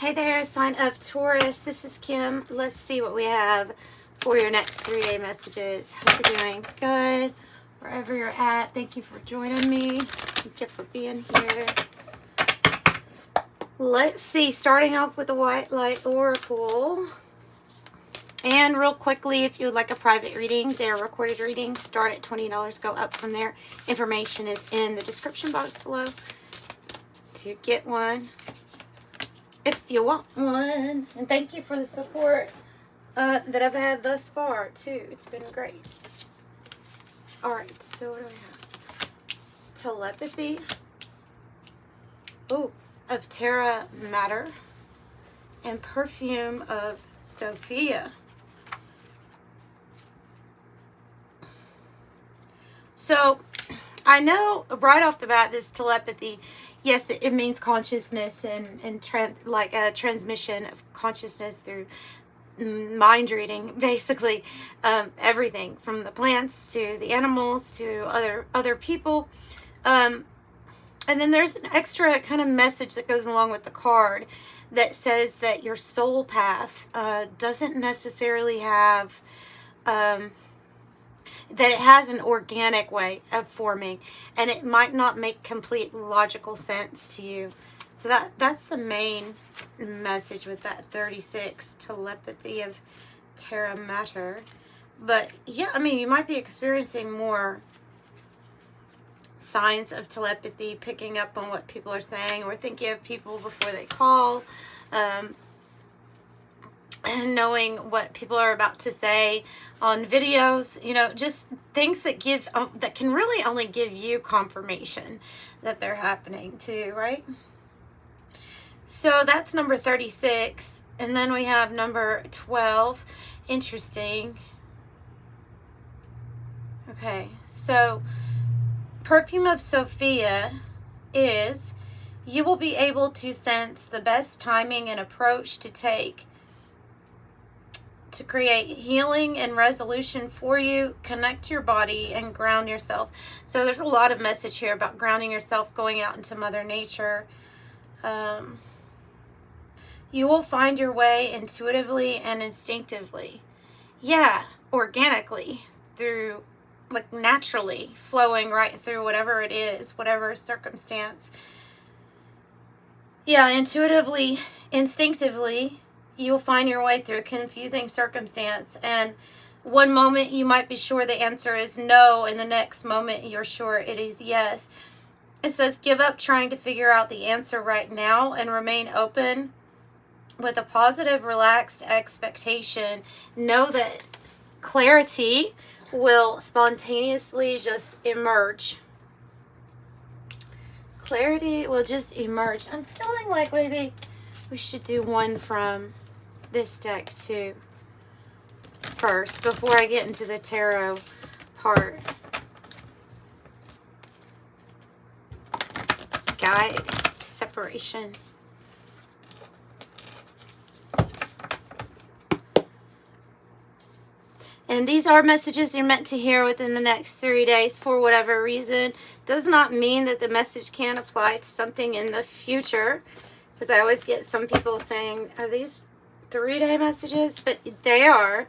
Hey there, sign of Taurus. This is Kim. Let's see what we have for your next 3-day messages. Hope you're doing good wherever you're at. Thank you for joining me. Thank you for being here. Let's see, starting off with the White Light Oracle. And real quickly, if you would like a private reading, they're recorded readings. Start at $20, go up from there. Information is in the description box below to get one if you want one. And thank you for the support that I've had thus far too. It's been great. Alright, so what do I have? Telepathy. Oh, of Terra Matter. And Perfume of Sophia. So I know right off the bat this telepathy, yes, it means consciousness and a transmission of consciousness through mind reading, basically. Everything from the plants to the animals to other people. And then there's an extra kind of message that goes along with the card that says that your soul path doesn't necessarily have that it has an organic way of forming, and it might not make complete logical sense to you. So that's the main message with that 36, telepathy of Terra Matter. But yeah, I mean, you might be experiencing more signs of telepathy, picking up on what people are saying, or thinking of people before they call, and knowing what people are about to say on videos, you know, just things that give that can really only give you confirmation that they're happening too, right? So that's number 36, and then we have number 12. Interesting. Okay, so Perfume of Sophia is you will be able to sense the best timing and approach to take to create healing and resolution for you. Connect your body and ground yourself. So there's a lot of message here about grounding yourself, going out into Mother Nature. You will find your way intuitively and instinctively. Yeah, organically, through, like, naturally flowing right through whatever it is, whatever circumstance. Yeah, intuitively, instinctively, you'll find your way through a confusing circumstance, and one moment you might be sure the answer is no, and the next moment you're sure it is yes. It says give up trying to figure out the answer right now and remain open with a positive, relaxed expectation. Know that clarity will spontaneously just emerge. Clarity will just emerge. I'm feeling like maybe we should do one from this deck too first before I get into the tarot part. Guide, separation. And these are messages you're meant to hear within the next 3 days for whatever reason. Does not mean that the message can't apply to something in the future, because I always get some people saying, are these 3-day messages? But they are,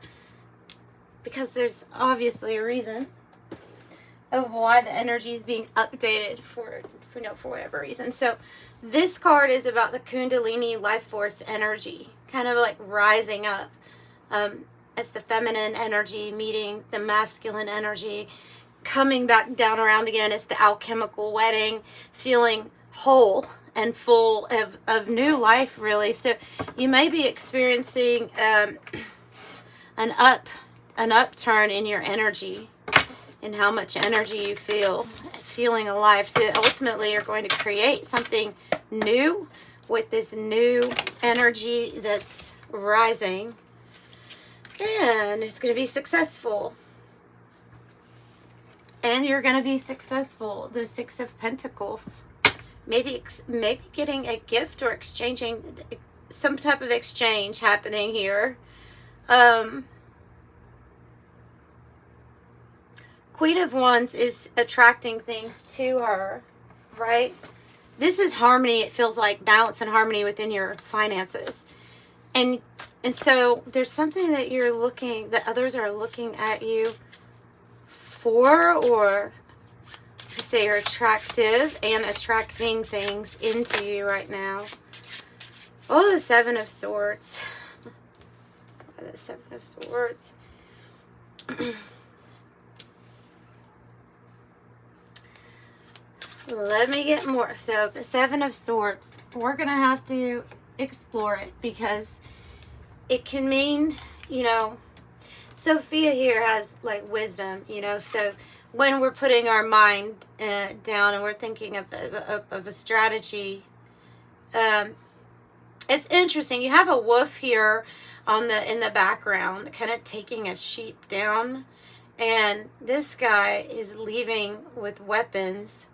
because there's obviously a reason of why the energy is being updated for whatever reason. So this card is about the Kundalini life force energy, kind of like rising up. It's the feminine energy meeting the masculine energy, coming back down around again. It's the alchemical wedding, feeling whole and full of new life, really. So you may be experiencing an upturn in your energy, and how much energy you feel, feeling alive. So ultimately you're going to create something new with this new energy that's rising, and it's going to be successful. And you're going to be successful. The 6 of Pentacles. Maybe getting a gift or exchanging, some type of exchange happening here. Queen of Wands is attracting things to her, right? this is harmony. It feels like balance and harmony within your finances. And so there's something that you're looking, that others are looking at you for, or I say you're attractive and attracting things into you right now. Oh, the Seven of Swords. The Seven of Swords. Let me get more. So the Seven of Swords, we're going to have to explore it, because it can mean, you know, Sophia here has like wisdom, you know, so when we're putting our mind down and we're thinking of a strategy, it's interesting. You have a wolf here on in the background, kind of taking a sheep down, and this guy is leaving with weapons.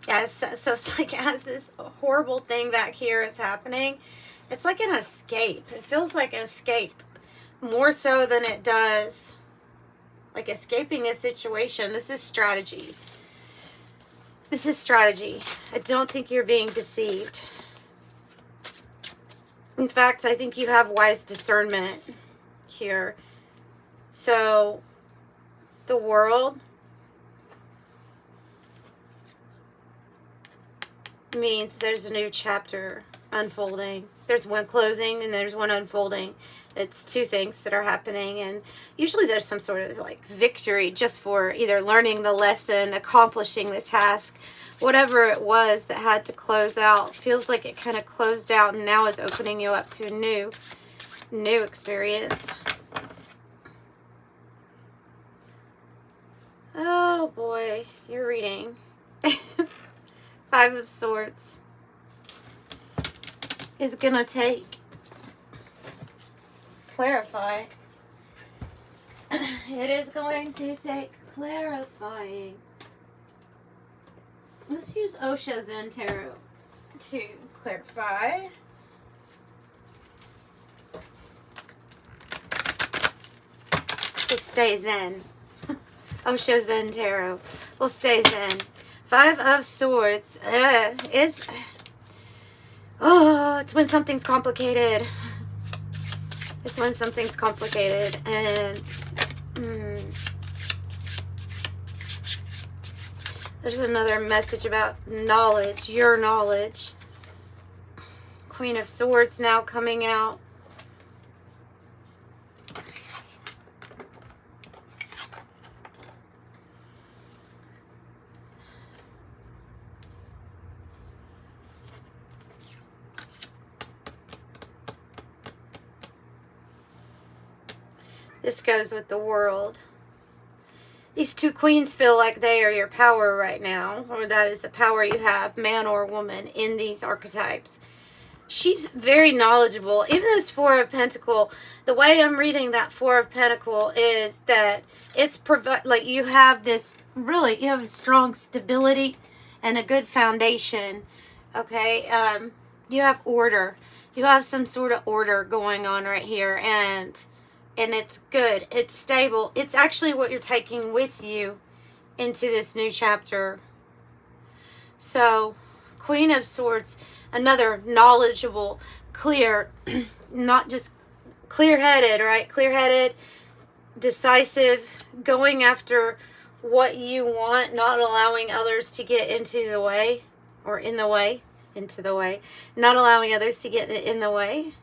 Yeah, so it's like as this horrible thing back here is happening, it's like an escape. It feels like an escape more so than it does like escaping a situation. This is strategy. This is strategy. I don't think you're being deceived. In fact, I think you have wise discernment here. So the world means there's a new chapter unfolding. There's one closing and there's one unfolding. It's two things that are happening, and usually there's some sort of like victory just for either learning the lesson, accomplishing the task, whatever it was that had to close out. Feels like it kind of closed out and now is opening you up to a new experience. Oh boy, you're reading. Five of Swords is gonna take clarify. It is going to take clarifying. Let's use Osho Zen Tarot to clarify. It stays in. Osho Zen Tarot will stay Zen. Five of Swords is... Oh, it's when something's complicated. It's when something's complicated, and there's another message about knowledge, your knowledge. Queen of Swords now coming out. This goes with the world. These two queens feel like they are your power right now, or that is the power you have, man or woman, in these archetypes. She's very knowledgeable. Even this Four of Pentacles, the way I'm reading that Four of Pentacles is that it's like you have this, really, you have a strong stability and a good foundation. Okay, you have order. You have some sort of order going on right here, and it's good. It's stable. It's actually what you're taking with you into this new chapter. So, Queen of Swords, another knowledgeable, clear, not just clear-headed, right? Clear-headed, decisive, going after what you want, not allowing others to get into the way, or in the way, into the way, not allowing others to get in the way.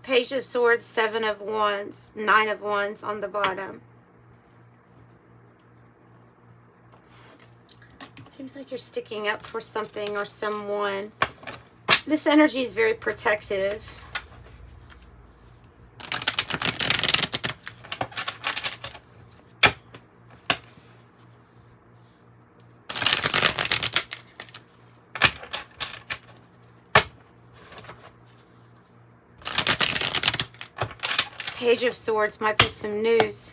Page of Swords, Seven of Wands, Nine of Wands on the bottom. Seems like you're sticking up for something or someone. This energy is very protective. Page of Swords might be some news,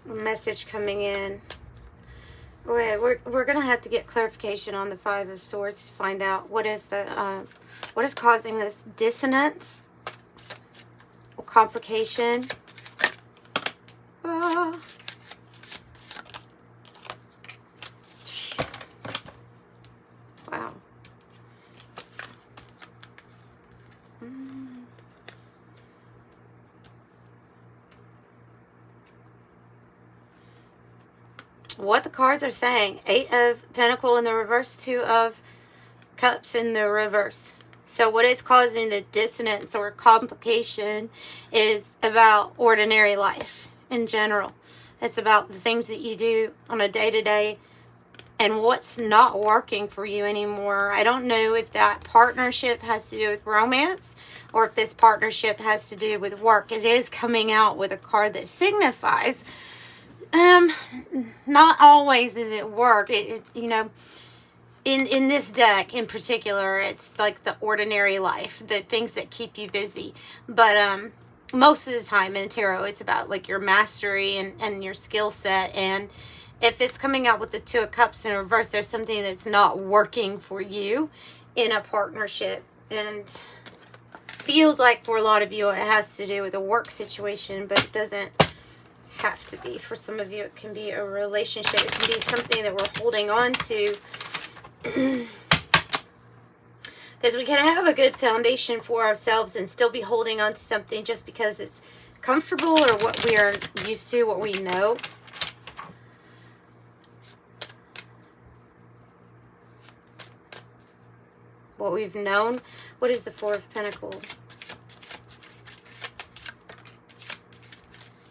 a message coming in. Okay, we're gonna have to get clarification on the Five of Swords to find out what is the what is causing this dissonance or complication. what the cards are saying. 8 of Pentacles in the reverse, 2 of Cups in the reverse. So what is causing the dissonance or complication is about ordinary life in general. It's about the things that you do on a day-to-day and what's not working for you anymore. I don't know if that partnership has to do with romance or if this partnership has to do with work. It is coming out with a card that signifies, not always is it work. You know, in this deck in particular, it's like the ordinary life, the things that keep you busy. But most of the time in tarot, it's about like your mastery and your skill set. And if it's coming out with the 2 of Cups in reverse, there's something that's not working for you in a partnership. And feels like for a lot of you it has to do with a work situation, but it doesn't have to be. For some of you, it can be a relationship. It can be something that we're holding on to. Because we can have a good foundation for ourselves and still be holding on to something just because it's comfortable or what we are used to, what we know. What we've known. What is the 4 of Pentacles?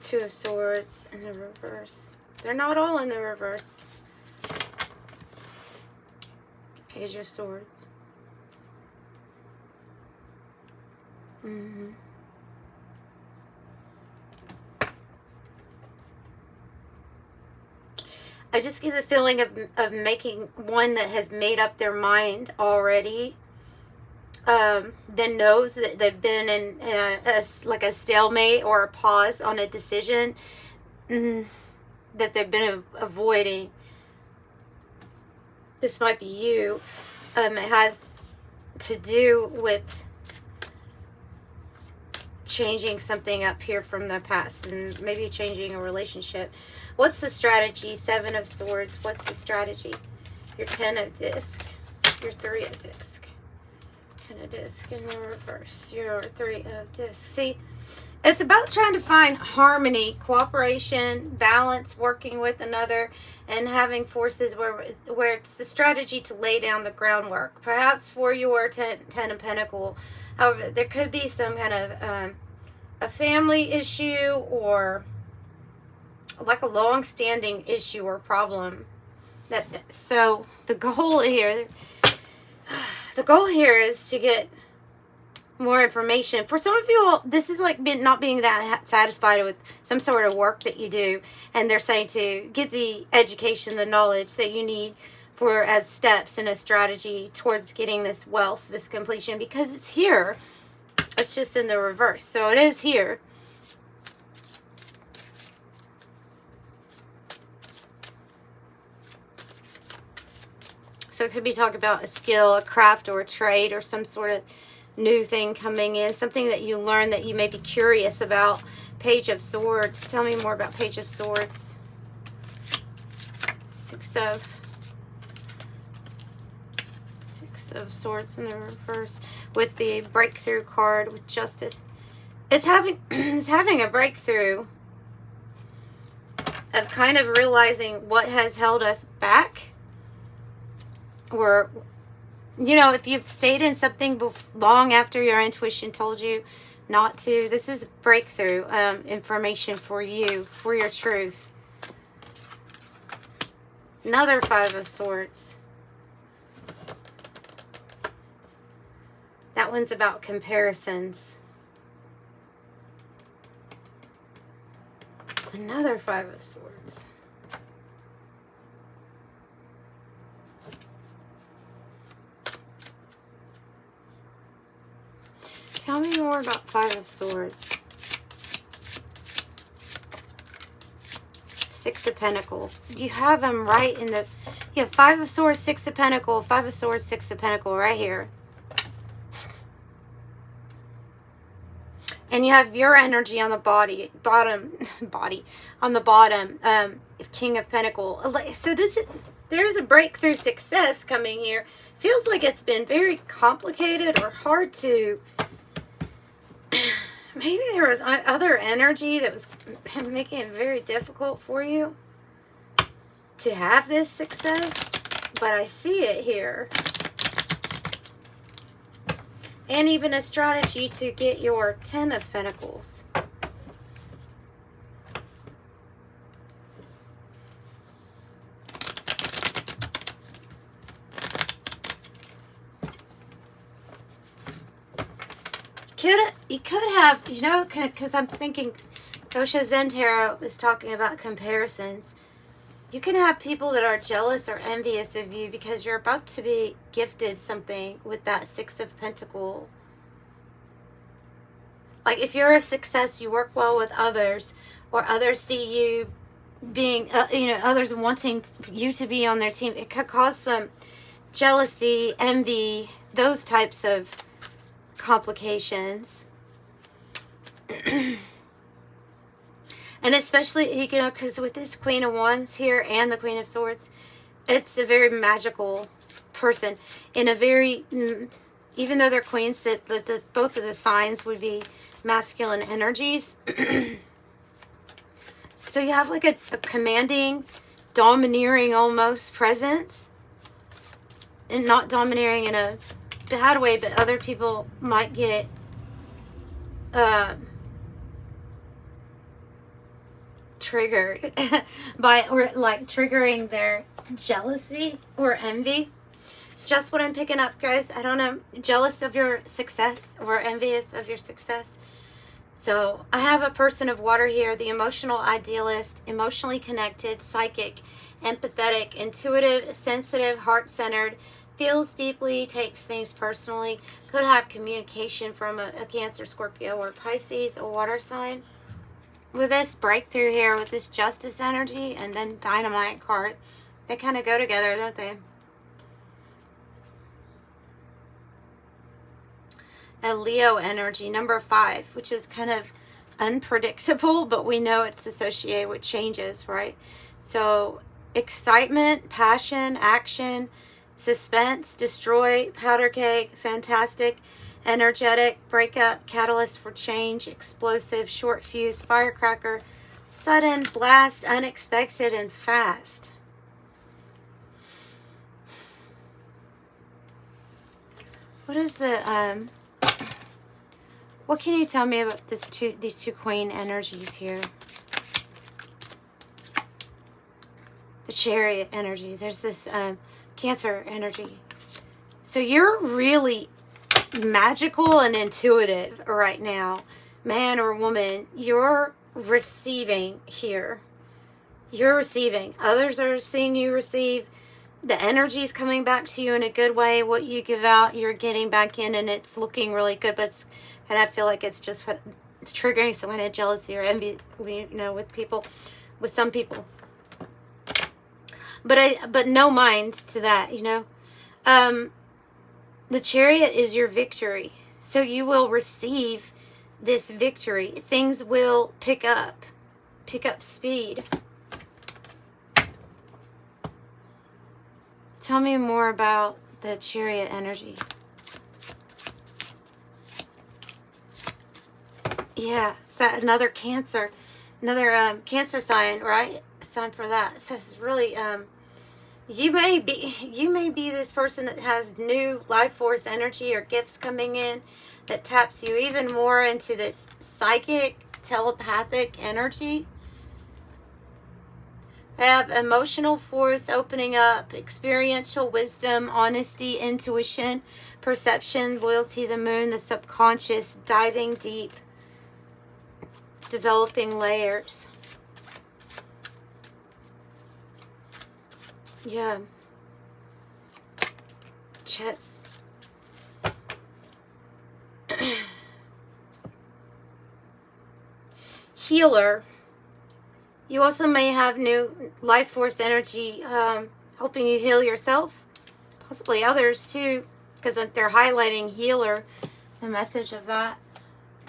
2 of Swords in the reverse. They're not all in the reverse. Page of Swords. I just get the feeling of making one that has made up their mind already. Then knows that they've been in like a stalemate or a pause on a decision that they've been avoiding. This might be you. It has to do with changing something up here from the past and maybe changing a relationship. What's the strategy? 7 of Swords. What's the strategy? Your 10 of Disc. Your 3 of Disc. 10 of Disc in the reverse. Your 3 of Disc. See, it's about trying to find harmony, cooperation, balance, working with another, and having forces where it's the strategy to lay down the groundwork. Perhaps for your 10 of Pentacles. However, there could be some kind of a family issue or like a long-standing issue or problem. So the goal here is to get more information. For some of you, this is like not being that satisfied with some sort of work that you do, and they're saying to get the education, the knowledge that you need for as steps and a strategy towards getting this wealth, this completion, because it's here. It's just in the reverse. So it is here. So it could be talking about a skill, a craft, or a trade, or some sort of new thing coming in. Something that you learn that you may be curious about. Page of Swords. Tell me more about Page of Swords. 6 of Swords in the reverse. With the breakthrough card with Justice. It's having a breakthrough of kind of realizing what has held us back. Or, you know, if you've stayed in something long after your intuition told you not to, this is breakthrough information for you, for your truth. Another 5 of Swords. That one's about comparisons. Another 5 of Swords. Tell me more about 5 of Swords. 6 of Pentacles. You have them right in the... You have 5 of Swords, 6 of Pentacles, 5 of Swords, 6 of Pentacles right here. And you have your energy on the on the bottom, King of Pentacles. So there's a breakthrough success coming here. Feels like it's been very complicated or hard to... Maybe there was other energy that was making it very difficult for you. to have this success, but I see it here. And even a strategy to get your 10 of Pentacles. You could have, you know, because I'm thinking Osho Zen Tarot is talking about comparisons. You can have people that are jealous or envious of you because you're about to be gifted something with that 6 of Pentacles. Like if you're a success, you work well with others, or others see you being, you know, others wanting you to be on their team. It could cause some jealousy, envy, those types of complications. And especially, you know, because with this Queen of Wands here and the Queen of Swords, it's a very magical person. In a very, even though they're queens, that both of the signs would be masculine energies. So you have like a commanding, domineering almost presence. And not domineering in a bad way, but other people might get triggered by, or like triggering their jealousy or envy. It's just what I'm picking up, guys. I don't know, jealous of your success or envious of your success. So I have a person of water here, the emotional idealist, emotionally connected, psychic, empathetic, intuitive, sensitive, heart-centered, feels deeply, takes things personally, could have communication from a Cancer, Scorpio, or Pisces, a water sign. With this breakthrough here, with this Justice energy, and then Dynamite card, they kind of go together, don't they? A Leo energy, number 5, which is kind of unpredictable, but we know it's associated with changes, right? So excitement, passion, action, suspense, destroy, powder keg, fantastic, energetic, breakup, catalyst for change, explosive, short fuse, firecracker, sudden, blast, unexpected, and fast. What is the, what can you tell me about these two Queen energies here? The Chariot energy. There's this Cancer energy. So you're really magical and intuitive right now, man or woman. You're receiving here. You're receiving. Others are seeing you receive. The energy is coming back to you in a good way. What you give out, you're getting back in, and it's looking really good. But it's, and I feel like it's just what it's triggering some kind of jealousy or envy, you know, with people, with some people. But no mind to that, you know. The Chariot is your victory. So you will receive this victory. Things will pick up speed. Tell me more about the Chariot energy. Yeah, that another Cancer, Cancer sign, right? Sign for that. So it's really, you may be this person that has new life force energy or gifts coming in that taps you even more into this psychic, telepathic energy. I have emotional force opening up, experiential wisdom, honesty, intuition, perception, loyalty, the moon, the subconscious, diving deep, developing layers. Yeah. Chess. Healer. You also may have new life force energy helping you heal yourself. Possibly others too, because they're highlighting healer, the message of that.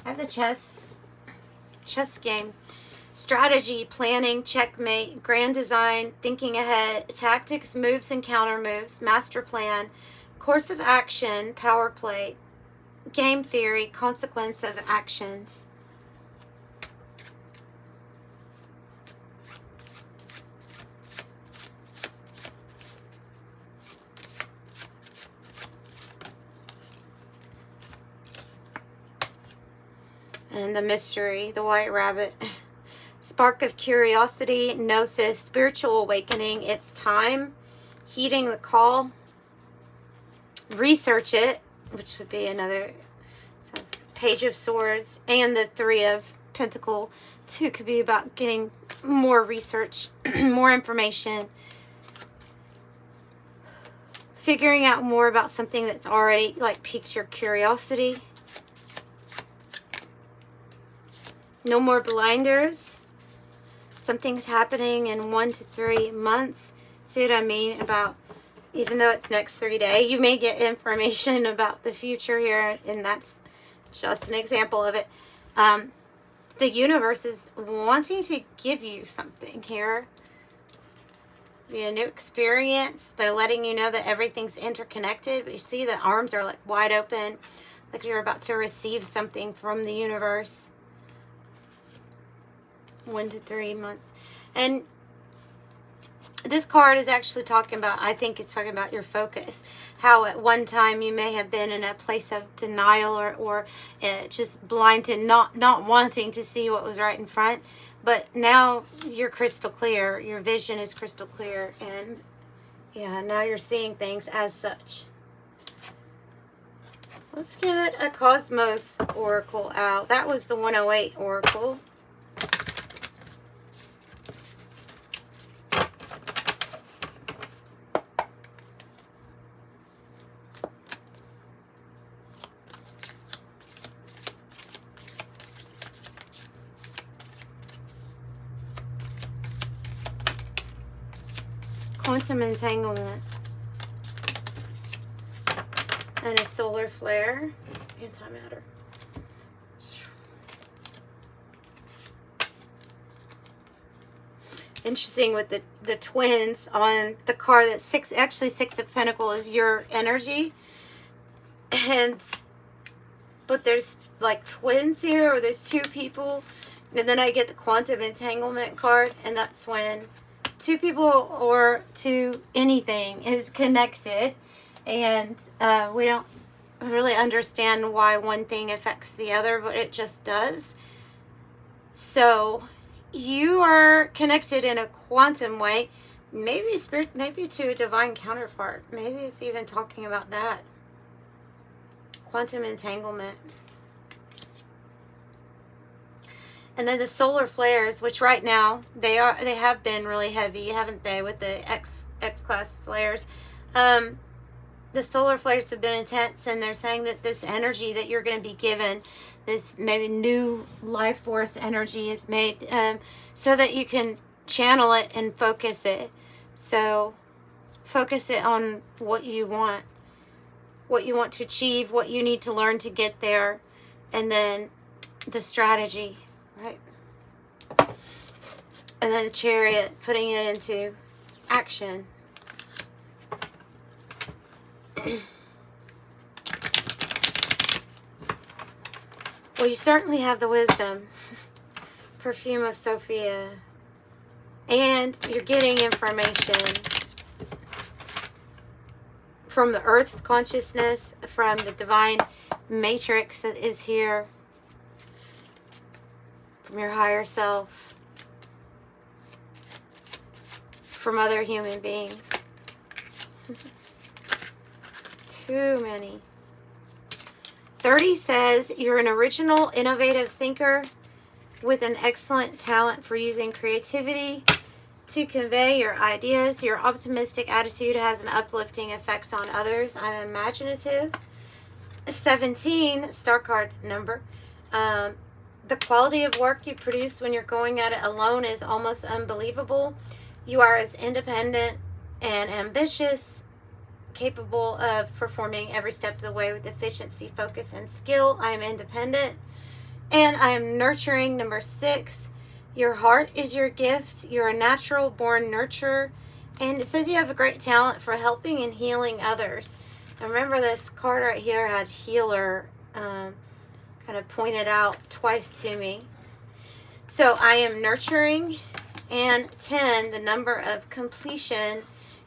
I have the chess game. Strategy, planning, checkmate, grand design, thinking ahead, tactics, moves and counter moves, master plan, course of action, power play, game theory, consequence of actions. And the mystery, the white rabbit. Spark of curiosity, gnosis, spiritual awakening. It's time. Heeding the call. Research it, which would be another Page of Swords. And the Three of Pentacles. 2 could be about getting more research, more information. Figuring out more about something that's already like piqued your curiosity. No more blinders. Something's happening in 1 to 3 months. See what I mean? About, even though it's next 3 days, you may get information about the future here, and that's just an example of it. The universe is wanting to give you something here. A new experience. They're letting you know that everything's interconnected. But you see the arms are like wide open, like you're about to receive something from the universe. 1 to 3 months. And this card is actually talking about, I think it's talking about your focus. How at one time you may have been in a place of denial or just blind to not wanting to see what was right in front. But now you're crystal clear. Your vision is crystal clear. And yeah, now you're seeing things as such. Let's get a Cosmos Oracle out. That was the 108 Oracle. Quantum entanglement and a solar flare, antimatter. Interesting with the twins on the card. That's Six of Pentacles is your energy, but there's like twins here, or there's 2 people, and then I get the quantum entanglement card, and that's when 2 people or to anything is connected, and we don't really understand why one thing affects the other, but it just does. So you are connected in a quantum way, maybe spirit, maybe to a divine counterpart. Maybe it's even talking about that. Quantum entanglement. And then the solar flares, which right now they have been really heavy, haven't they, with the X-class flares. The solar flares have been intense, and they're saying that this energy that you're going to be given, this maybe new life force energy, is made so that you can channel it and focus it. So focus it on what you want to achieve, what you need to learn to get there, and then the strategy. Right. And then the Chariot, putting it into action. Well, you certainly have the wisdom. Perfume of Sophia. And you're getting information from the Earth's consciousness, from the divine matrix that is here. From your higher self, from other human beings. Too many. 30 says you're an original, innovative thinker with an excellent talent for using creativity to convey your ideas. Your optimistic attitude has an uplifting effect on others. I'm imaginative. 17, star card number. The quality of work you produce when you're going at it alone is almost unbelievable. You are as independent and ambitious, capable of performing every step of the way with efficiency, focus, and skill. I am independent and I am nurturing. Number 6, your heart is your gift. You're a natural born nurturer. And it says you have a great talent for helping and healing others. And remember, this card right here had healer kind of pointed out twice to me. So I am nurturing. And 10, the number of completion.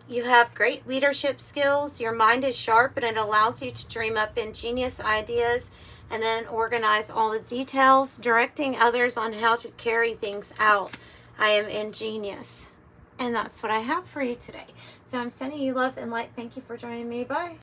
You have great leadership skills. Your mind is sharp and it allows you to dream up ingenious ideas and then organize all the details, directing others on how to carry things out. I am ingenious. And that's what I have for you today. So I'm sending you love and light. Thank you for joining me. Bye.